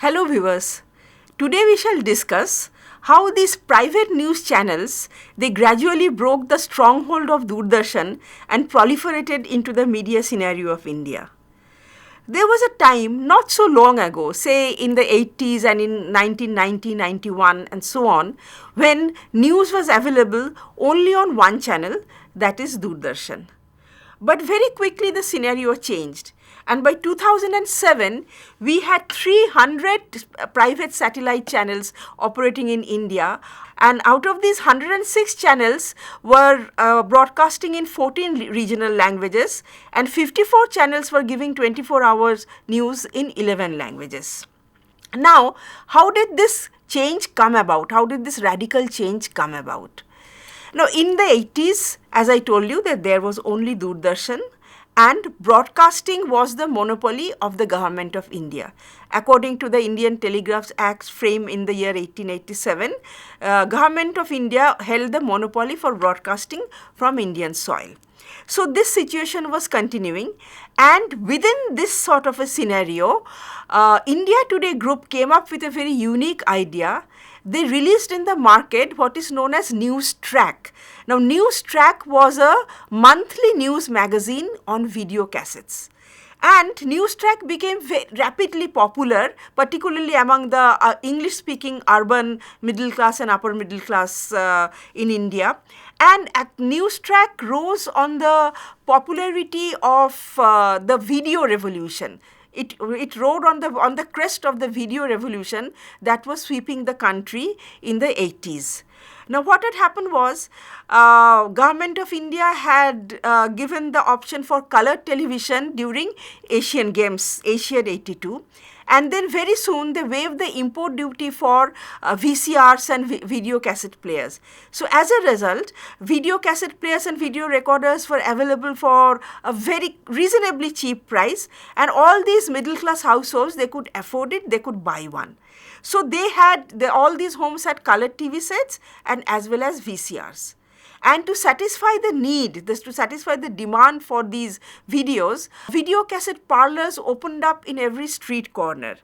Hello viewers. Today we shall discuss how these private news channels, they gradually broke the stronghold of Doordarshan and proliferated into the media scenario of India. There was a time not so long ago, say in the 80s and in 1990, 91 and so on, when news was available only on one channel, that is Doordarshan. But very quickly the scenario changed, and by 2007 we had 300 private satellite channels operating in India, and out of these 106 channels were broadcasting in 14 regional languages, and 54 channels were giving 24 hours news in 11 languages. Now, how did this change come about? How did this radical change come about? Now, in the 80s, as I told you, that there was only Doordarshan, and broadcasting was the monopoly of the government of India. According to the Indian Telegraphs Act frame in the year 1887, government of India held the monopoly for broadcasting from Indian soil. So this situation was continuing, and within this sort of a scenario, India Today Group came up with a very unique idea. They released in the market what is known as News Track. Now, News Track was a monthly news magazine on video cassettes. And News Track became rapidly popular, particularly among the English-speaking urban middle class and upper middle class in India. And News Track rose on the popularity of the video revolution. It rode on the crest of the video revolution that was sweeping the country in the 80s. Now, what had happened was, Government of India had given the option for color television during Asian Games, Asiad 82. And then very soon they waived the import duty for VCRs and video cassette players. So as a result, video cassette players and video recorders were available for a very reasonably cheap price, and all these middle class households, they could afford it, they could buy one. So all these homes had colored TV sets and as well as VCRs. And to satisfy the need, to satisfy the demand for these videos, video cassette parlors opened up in every street corner.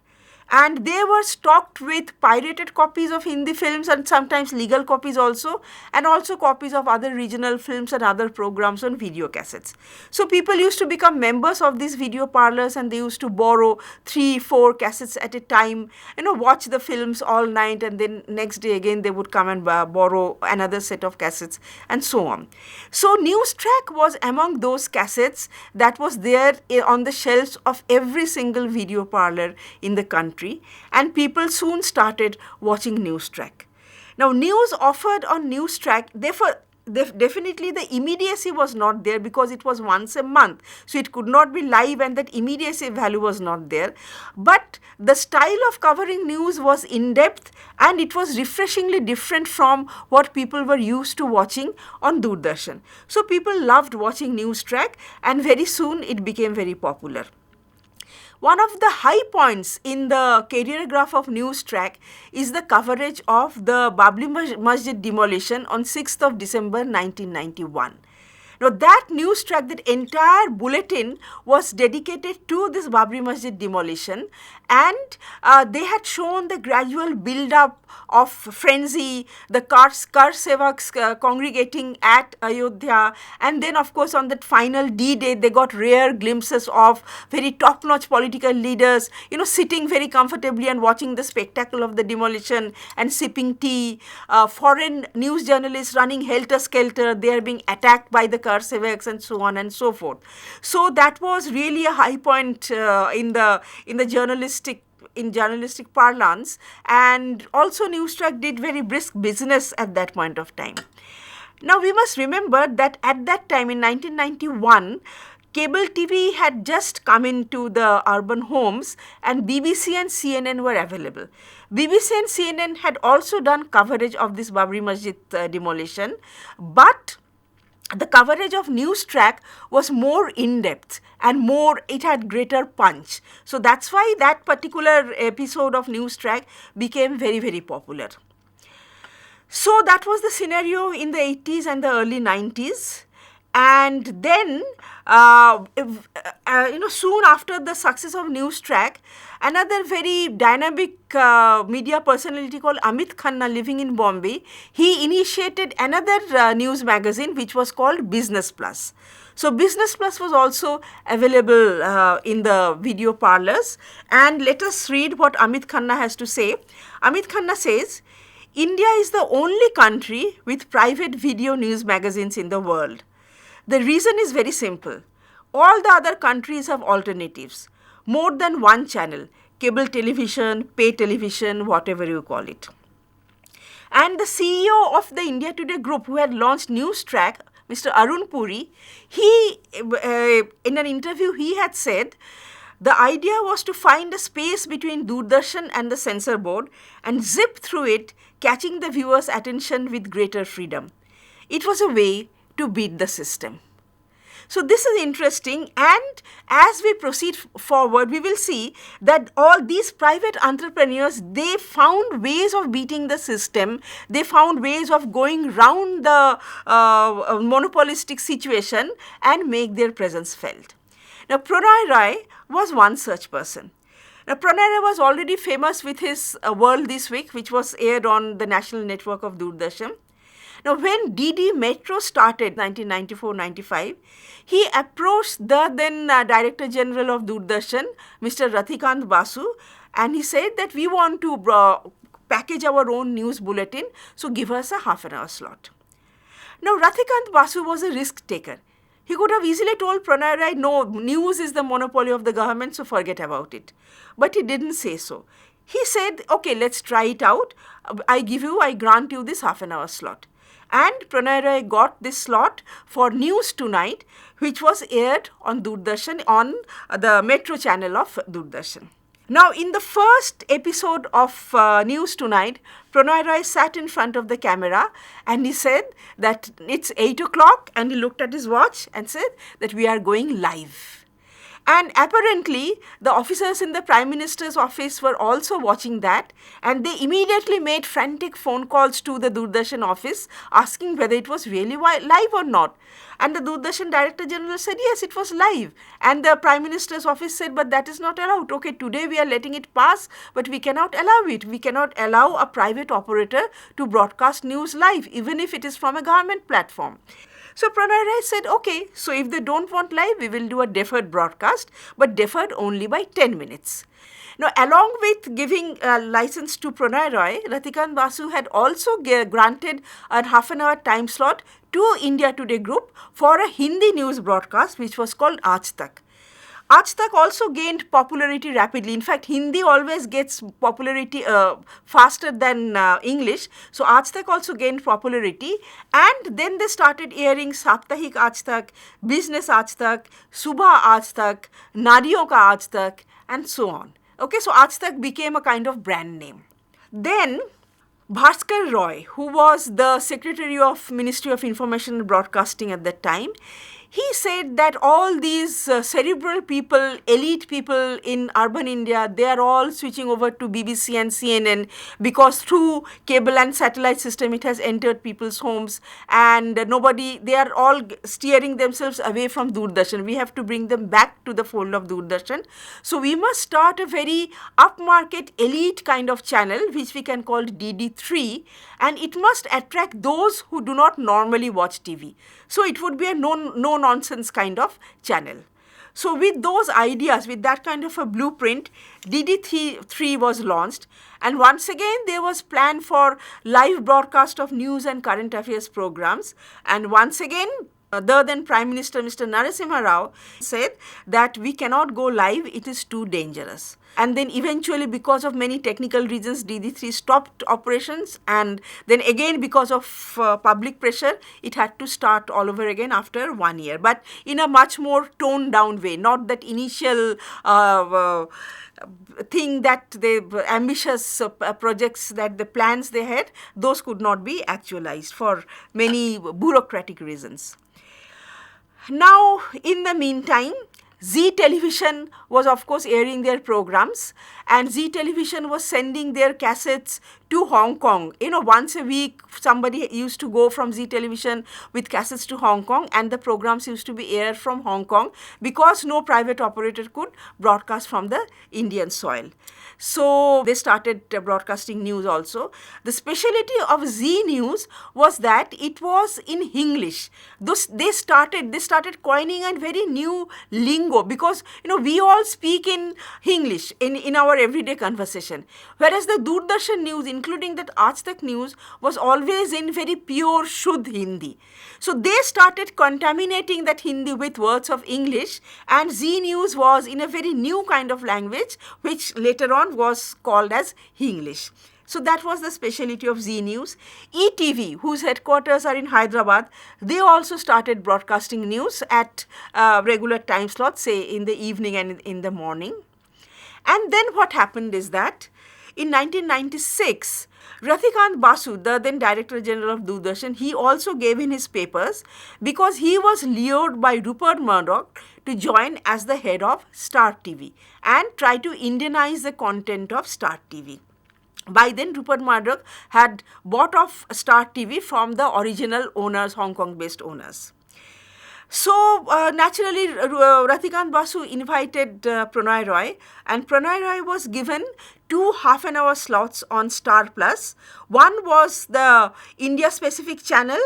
And they were stocked with pirated copies of Hindi films and sometimes legal copies also, and also copies of other regional films and other programs on video cassettes. So people used to become members of these video parlors, and they used to borrow 3-4 cassettes at a time, watch the films all night, and then next day again they would come and borrow another set of cassettes and so on. So News Track was among those cassettes that was there on the shelves of every single video parlor in the country. And people soon started watching News Track. Now, news offered on News Track, therefore, definitely the immediacy was not there because it was once a month. So it could not be live, and that immediacy value was not there. But the style of covering news was in-depth, and it was refreshingly different from what people were used to watching on Doordarshan. So people loved watching News Track, and very soon it became very popular. One of the high points in the career graph of News Track is the coverage of the Babri Masjid demolition on 6th of December 1991. Now, that News Track, that entire bulletin was dedicated to this Babri Masjid demolition, and they had shown the gradual build-up of frenzy, the Kar Sevaks congregating at Ayodhya, and then of course on that final D-Day they got rare glimpses of very top-notch political leaders, sitting very comfortably and watching the spectacle of the demolition and sipping tea, foreign news journalists running helter-skelter, they are being attacked by the Kar Sevaks and so on and so forth. So that was really a high point in the journalistic parlance, and also News Track did very brisk business at that point of time. Now, we must remember that at that time in 1991, cable TV had just come into the urban homes, and BBC and CNN were available. BBC and CNN had also done coverage of this Babri Masjid demolition, but the coverage of News Track was more in-depth and it had greater punch. So that's why that particular episode of News Track became very, very popular. So that was the scenario in the 80s and the early 90s. And then, soon after the success of Newstrack, another very dynamic media personality called Amit Khanna, living in Bombay, he initiated another news magazine which was called Business Plus. So Business Plus was also available in the video parlors. And let us read what Amit Khanna has to say. Amit Khanna says, India is the only country with private video news magazines in the world. The reason is very simple. All the other countries have alternatives, more than one channel, cable television, pay television, whatever you call it. And the CEO of the India Today group, who had launched Newstrack, Mr. Arun Puri, he, in an interview, he had said, the idea was to find a space between Doordarshan and the censor board and zip through it, catching the viewer's attention with greater freedom. It was a way to beat the system. So this is interesting, and as we proceed forward, we will see that all these private entrepreneurs, they found ways of beating the system, they found ways of going round the monopolistic situation and make their presence felt. Now, Prannoy Roy was one such person. Now, Prannoy Roy was already famous with his World This Week, which was aired on the national network of Doordarshan. Now, when DD Metro started 1994-95, he approached the then Director General of Doordarshan, Mr. Rathikant Basu, and he said that we want to package our own news bulletin, so give us a half an hour slot. Now, Rathikant Basu was a risk taker. He could have easily told Prannoy Roy, no, news is the monopoly of the government, so forget about it. But he didn't say so. He said, okay, let's try it out. I grant you this half an hour slot. And Prannoy Roy got this slot for News Tonight, which was aired on Doordarshan, on the Metro channel of Doordarshan. Now, in the first episode of News Tonight, Prannoy Roy sat in front of the camera and he said that it's 8 o'clock, and he looked at his watch and said that we are going live. And apparently, the officers in the Prime Minister's office were also watching that, and they immediately made frantic phone calls to the Doordarshan office asking whether it was really live or not. And the Doordarshan Director General said, yes, it was live. And the Prime Minister's office said, but that is not allowed. Okay, today we are letting it pass, but we cannot allow it. We cannot allow a private operator to broadcast news live, even if it is from a government platform. So Prannoy Roy said, okay, so if they don't want live, we will do a deferred broadcast, but deferred only by 10 minutes. Now, along with giving a license to Prannoy Roy, Rathikant Basu had also granted a half an hour time slot to India Today Group for a Hindi news broadcast, which was called Aaj Tak. Aaj Tak also gained popularity rapidly. In fact, Hindi always gets popularity faster than English. So, Aaj Tak also gained popularity. And then they started airing Saptahik Aaj Tak, Business Aaj Tak, Subha Aaj Tak, Nariyon Ka Aaj Tak, and so on. Okay, so Aaj Tak became a kind of brand name. Then, Bhaskar Roy, who was the Secretary of Ministry of Information and Broadcasting at that time, he said that all these cerebral people, elite people in urban India, they are all switching over to BBC and CNN because through cable and satellite system it has entered people's homes, and they are all steering themselves away from Doordarshan. We have to bring them back to the fold of Doordarshan. So we must start a very upmarket elite kind of channel, which we can call DD3, and it must attract those who do not normally watch TV. So it would be a no-nonsense kind of channel. So with those ideas, with that kind of a blueprint, DD3 was launched. And once again, there was plan for live broadcast of news and current affairs programs. And once again, the then Prime Minister, Mr. Narasimha Rao, said that we cannot go live, it is too dangerous. And then eventually, because of many technical reasons, DD3 stopped operations, and then again because of public pressure, it had to start all over again after 1 year, but in a much more toned down way, not that initial thing that the ambitious projects, that the plans they had, those could not be actualized for many bureaucratic reasons. Now, in the meantime, Zee Television was of course airing their programs, and Zee Television was sending their cassettes to Hong Kong. Once a week, somebody used to go from Zee Television with cassettes to Hong Kong, and the programs used to be aired from Hong Kong because no private operator could broadcast from the Indian soil. So they started broadcasting news also. The specialty of Zee News was that it was in English. They started coining a very new lingo, because we all speak in English in our everyday conversation, whereas the Doordarshan news, including that Aaj Tak news, was always in very pure Shuddh Hindi. So they started contaminating that Hindi with words of English, and Zee News was in a very new kind of language, which later on was called as English. So that was the specialty of Zee News. ETV, whose headquarters are in Hyderabad, they also started broadcasting news at regular time slots, say in the evening and in the morning. And then what happened is that in 1996, Rathikant Basu, the then Director General of Doordarshan, he also gave in his papers because he was lured by Rupert Murdoch to join as the head of Star TV and try to Indianize the content of Star TV. By then, Rupert Murdoch had bought off Star TV from the original owners, Hong Kong-based owners. So, naturally, Rathikant Basu invited Prannoy Roy, and Prannoy Roy was given 2 half-an-hour slots on Star Plus. One was the India-specific channel,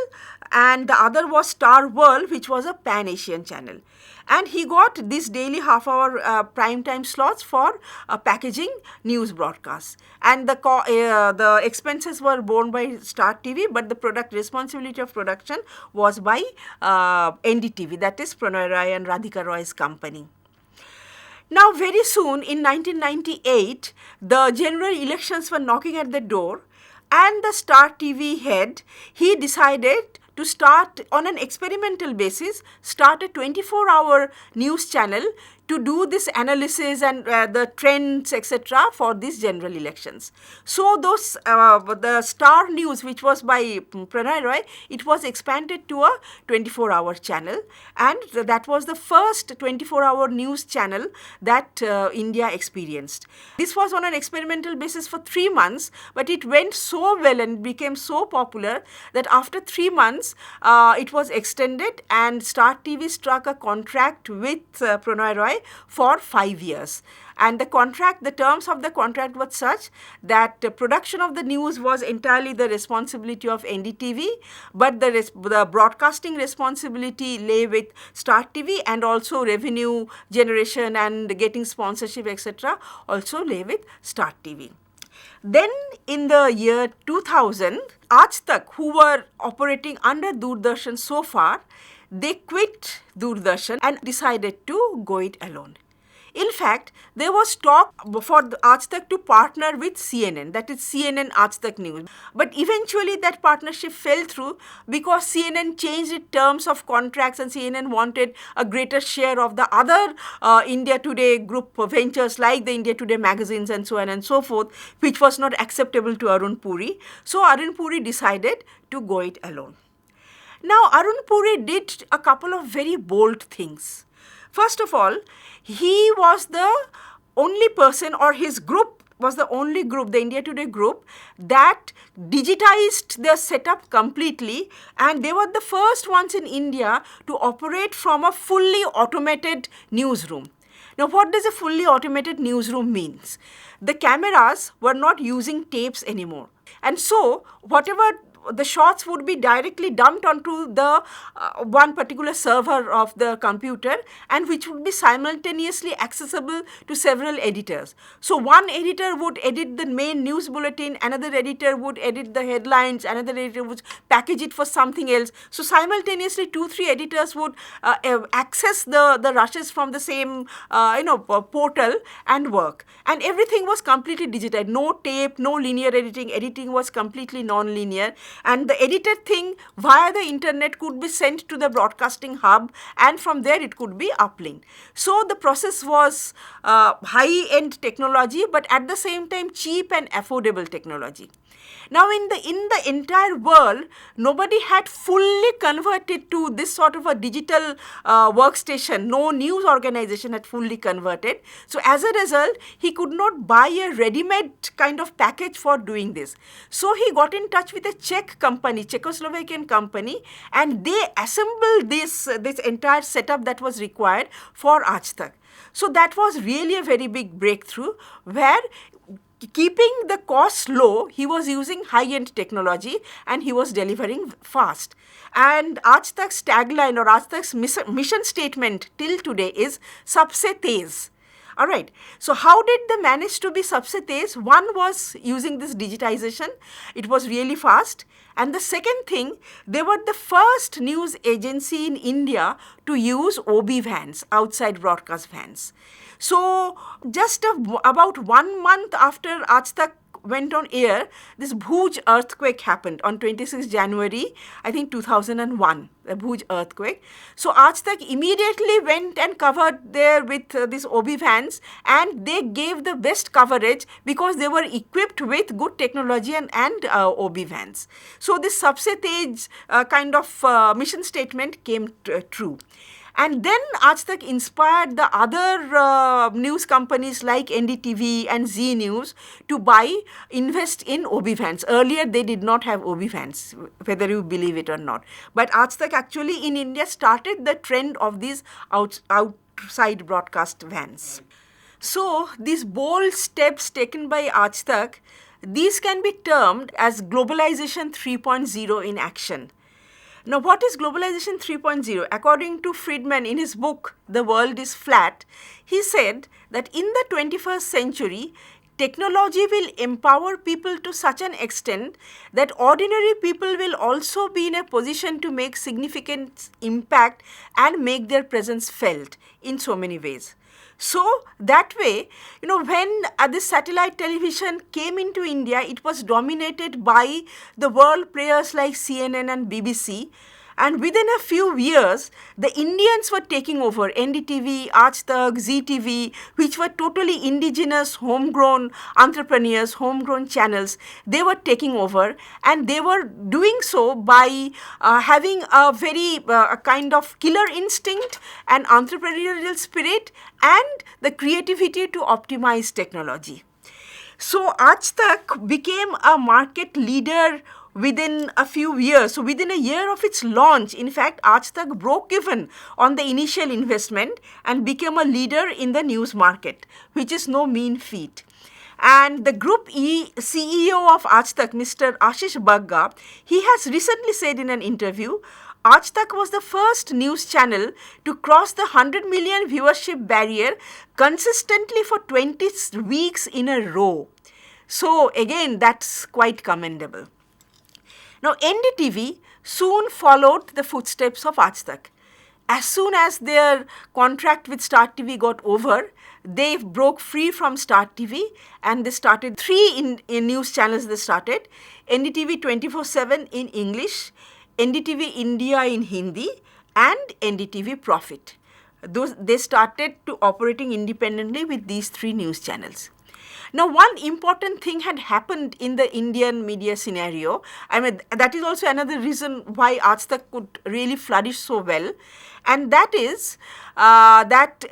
and the other was Star World, which was a pan-Asian channel. And he got these daily half-hour prime-time slots for packaging news broadcasts. And the expenses were borne by Star TV, but the responsibility of production was by NDTV, that is Prannoy Roy and Radhika Roy's company. Now, very soon in 1998, the general elections were knocking at the door, and the Star TV head, he decided to start on an experimental basis, start a 24-hour news channel to do this analysis and the trends, etc. for these general elections. So the Star News, which was by Prannoy Roy, it was expanded to a 24-hour channel, and that was the first 24-hour news channel that India experienced. This was on an experimental basis for 3 months, but it went so well and became so popular that after 3 months, it was extended, and Star TV struck a contract with Prannoy Roy for 5 years. And the terms of the contract were such that the production of the news was entirely the responsibility of NDTV, but the broadcasting responsibility lay with Star TV, and also revenue generation and getting sponsorship, etc. also lay with Star TV. Then in the year 2000, Aaj Tak, who were operating under Doordarshan so far, they quit Doordarshan and decided to go it alone. In fact, there was talk for Aaj Tak to partner with CNN, that is CNN Aaj Tak News. But eventually that partnership fell through because CNN changed its terms of contracts, and CNN wanted a greater share of the other India Today group ventures like the India Today magazines and so on and so forth, which was not acceptable to Arun Puri. So Arun Puri decided to go it alone. Now Arun Puri did a couple of very bold things. First of all, he was the only person, or his group was the only group, the India Today group, that digitized their setup completely, and they were the first ones in India to operate from a fully automated newsroom. Now, what does a fully automated newsroom means? The cameras were not using tapes anymore, and so whatever the shots would be directly dumped onto the one particular server of the computer, and which would be simultaneously accessible to several editors. So one editor would edit the main news bulletin, another editor would edit the headlines, another editor would package it for something else. So simultaneously 2-3 editors would access the rushes from the same portal and work. And everything was completely digitized. No tape, no linear editing. Editing was completely non-linear. And the edited thing via the internet could be sent to the broadcasting hub, and from there it could be uplinked. So the process was high-end technology, but at the same time cheap and affordable technology. Now in the entire world, nobody had fully converted to this sort of a digital workstation. No news organization had fully converted. So as a result, he could not buy a ready-made kind of package for doing this. So he got in touch with a Czech company, Czechoslovakian company, and they assembled this entire setup that was required for Aaj Tak. So that was really a very big breakthrough, where keeping the costs low, he was using high-end technology and he was delivering fast. And Aaj Tak's tagline or Aaj Tak's mission statement till today is Sabse Tez. Alright, so how did they manage to be Sabse Tez? One was using this digitization, it was really fast. And the second thing, they were the first news agency in India to use OB vans, outside broadcast vans. So just about 1 month after Aaj Tak went on air, this Bhuj earthquake happened on 26 January, I think 2001, the Bhuj earthquake. So Aaj Tak immediately went and covered there with these OB vans, and they gave the best coverage because they were equipped with good technology and OB vans. So this Sabse Tez kind of mission statement came true. And then Aaj Tak inspired the other news companies like NDTV and Zee News to invest in OB vans. Earlier they did not have OB vans, whether you believe it or not. But Aaj Tak actually in India started the trend of these outside broadcast vans. So these bold steps taken by Aaj Tak, these can be termed as globalization 3.0 in action. Now, what is globalization 3.0? According to Friedman in his book, The World is Flat, he said that in the 21st century, technology will empower people to such an extent that ordinary people will also be in a position to make significant impact and make their presence felt in so many ways. So that way, when this satellite television came into India, it was dominated by the world players like CNN and BBC. And within a few years, the Indians were taking over NDTV, Aaj Tak, Zee TV, which were totally indigenous, homegrown entrepreneurs, homegrown channels. They were taking over, and they were doing so by having a very kind of killer instinct and entrepreneurial spirit and the creativity to optimize technology. So Aaj Tak became a market leader within a few years. So within a year of its launch, in fact, Aaj Tak broke even on the initial investment and became a leader in the news market, which is no mean feat. And the group CEO of Aaj Tak, Mr. Ashish Bagga, he has recently said in an interview, Aaj Tak was the first news channel to cross the 100 million viewership barrier consistently for 20 weeks in a row. So again, that's quite commendable. Now, NDTV soon followed the footsteps of Aaj Tak. As soon as their contract with Star TV got over, they broke free from Star TV and they started three in news channels. They started NDTV 24/7 in English, NDTV India in Hindi, and NDTV Profit. They started to operating independently with these three news channels. Now, one important thing had happened in the Indian media scenario. I mean, that is also another reason why Aaj Tak could really flourish so well. And that is that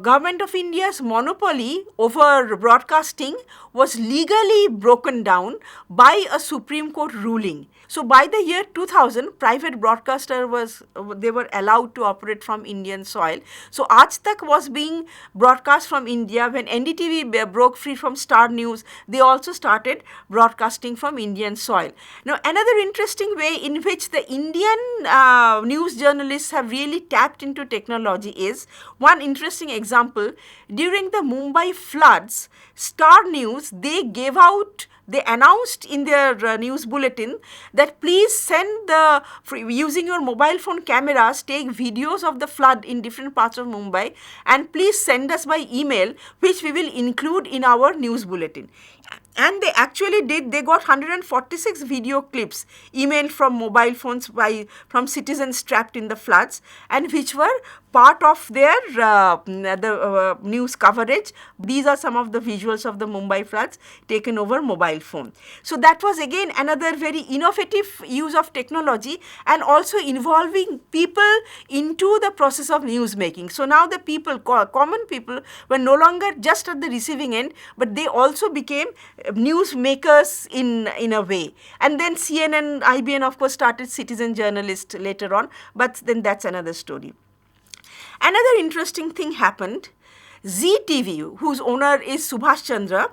Government of India's monopoly over broadcasting was legally broken down by a Supreme Court ruling. So by the year 2000, private broadcasters they were allowed to operate from Indian soil. So Aaj Tak was being broadcast from India. When NDTV broke free from Star News, they also started broadcasting from Indian soil. Now, another interesting way in which the Indian news journalists have really tapped into technology is one interesting example. During the Mumbai floods, Star News, they announced in their news bulletin that please send using your mobile phone cameras, take videos of the flood in different parts of Mumbai and please send us by email, which we will include in our news bulletin. And they actually did, they got 146 video clips emailed from mobile phones from citizens trapped in the floods, and which were part of their news coverage. These are some of the visuals of the Mumbai floods taken over mobile phone. So that was again another very innovative use of technology, and also involving people into the process of news making. So now the people, common people, were no longer just at the receiving end, but they also became news makers in a way. And then CNN, IBN of course started citizen journalist later on, but then that's another story. Another interesting thing happened. Zee TV, whose owner is Subhash Chandra,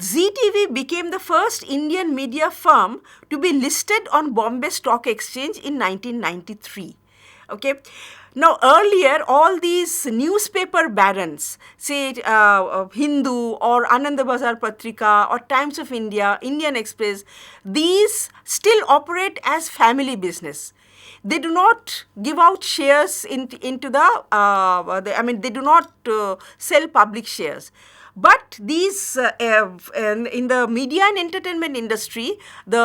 Zee TV became the first Indian media firm to be listed on Bombay Stock Exchange in 1993. Okay. Now, earlier, all these newspaper barons, say Hindu or Anand Bazar Patrika or Times of India, Indian Express, these still operate as family business. They do not give out shares into they do not sell public shares. But these, in the media and entertainment industry, the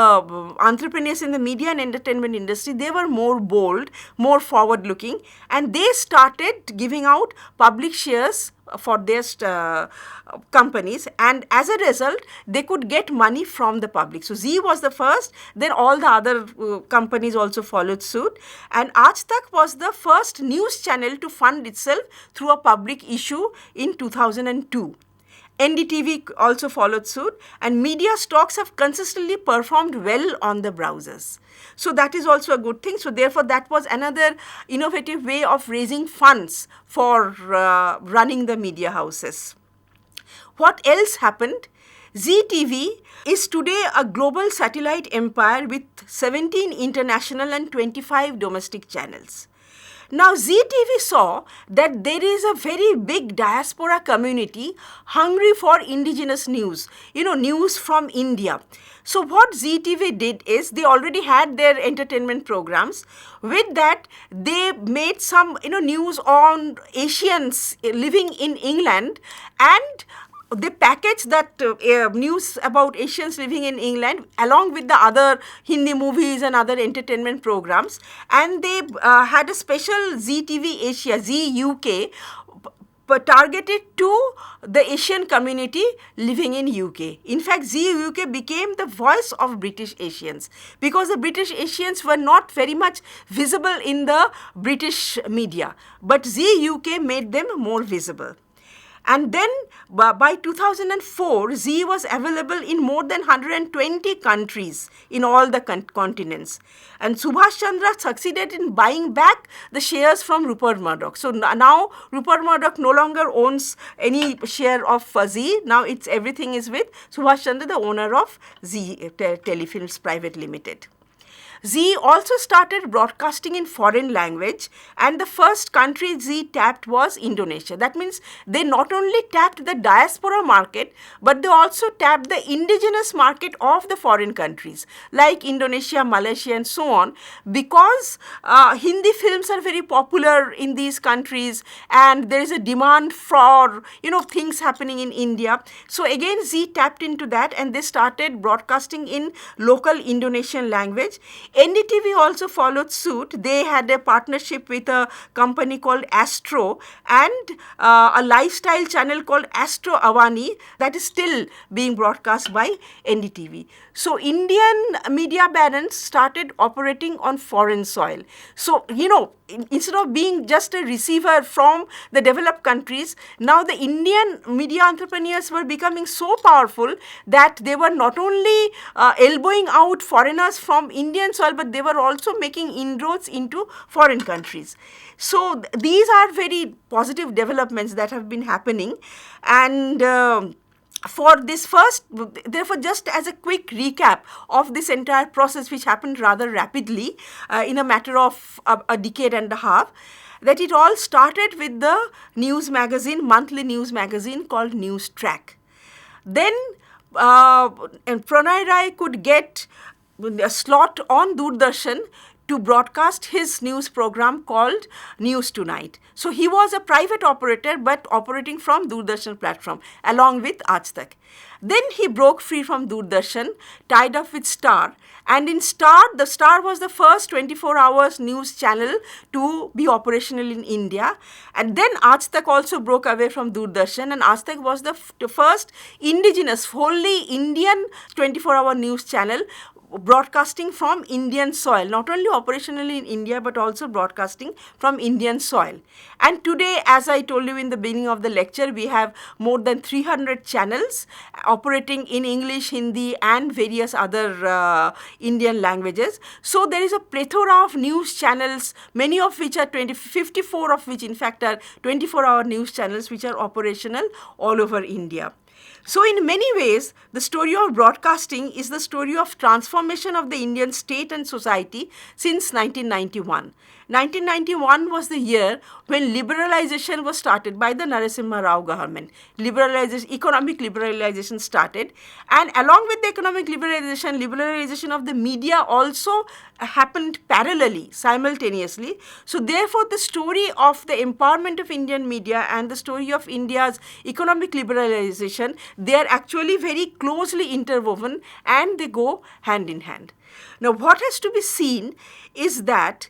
entrepreneurs in the media and entertainment industry, they were more bold, more forward-looking, and they started giving out public shares for their companies, and as a result, they could get money from the public. So Zee was the first, then all the other companies also followed suit, and Aaj Tak was the first news channel to fund itself through a public issue in 2002. NDTV also followed suit, and media stocks have consistently performed well on the browsers. So that is also a good thing. So therefore, that was another innovative way of raising funds for running the media houses. What else happened? Zee TV is today a global satellite empire with 17 international and 25 domestic channels. Now, Zee TV saw that there is a very big diaspora community hungry for indigenous news, news from India. So what Zee TV did is, they already had their entertainment programs. With that, they made some, news on Asians living in England, and they packaged that news about Asians living in England along with the other Hindi movies and other entertainment programs, and they had a special Zee TV Asia, Zee UK, targeted to the Asian community living in UK. In fact, Zee UK became the voice of British Asians, because the British Asians were not very much visible in the British media, but Zee UK made them more visible. And then by 2004, Zee was available in more than 120 countries in all the continents. And Subhash Chandra succeeded in buying back the shares from Rupert Murdoch. So now Rupert Murdoch no longer owns any share of Zee. Now everything is with Subhash Chandra, the owner of Zee Telefilms Private Limited. Zee also started broadcasting in foreign language, and the first country Zee tapped was Indonesia. That means they not only tapped the diaspora market, but they also tapped the indigenous market of the foreign countries like Indonesia, Malaysia and so on, because Hindi films are very popular in these countries, and there is a demand for things happening in India. So again, Zee tapped into that, and they started broadcasting in local Indonesian language. NDTV also followed suit. They had a partnership with a company called Astro and a lifestyle channel called Astro Avani that is still being broadcast by NDTV. So Indian media barons started operating on foreign soil. So, instead of being just a receiver from the developed countries, now the Indian media entrepreneurs were becoming so powerful that they were not only elbowing out foreigners from Indian soil, but they were also making inroads into foreign countries. So these are very positive developments that have been happening. And for this first, therefore, just as a quick recap of this entire process, which happened rather rapidly in a matter of a decade and a half, that it all started with the news magazine, monthly news magazine called News Track. Then Pranay Rai could get a slot on Doordarshan to broadcast his news program called News Tonight. So he was a private operator but operating from Doordarshan platform along with Aaj Tak. Then he broke free from Doordarshan, tied up with Star. And in Star, the Star was the first 24 hours news channel to be operational in India. And then Aaj Tak also broke away from Doordarshan, and Aaj Tak was the first indigenous, wholly Indian 24-hour news channel broadcasting from Indian soil, not only operationally in India but also broadcasting from Indian soil. And today, as I told you in the beginning of the lecture, we have more than 300 channels operating in English, Hindi and various other Indian languages. So there is a plethora of news channels, many of which are 54 of which in fact are 24-hour news channels which are operational all over India. So in many ways, the story of broadcasting is the story of transformation of the Indian state and society since 1991. 1991 was the year when liberalization was started by the Narasimha Rao government. Economic liberalization started, and along with the economic liberalization of the media also happened parallelly, simultaneously. So therefore, the story of the empowerment of Indian media and the story of India's economic liberalization, they are actually very closely interwoven and they go hand in hand. Now, what has to be seen is that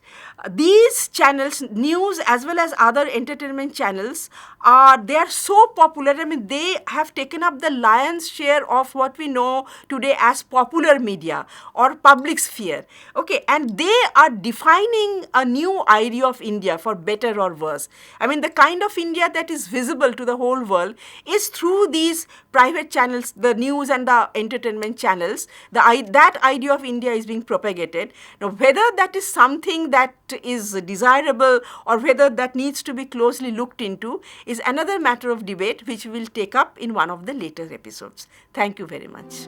these channels, news as well as other entertainment channels, they are so popular. I mean, they have taken up the lion's share of what we know today as popular media or public sphere. Okay, and they are defining a new idea of India, for better or worse. I mean, the kind of India that is visible to the whole world is through these private channels, the news and the entertainment channels. That idea of India is being propagated. Now, whether that is something that is desirable or whether that needs to be closely looked into is another matter of debate, which we will take up in one of the later episodes. Thank you very much.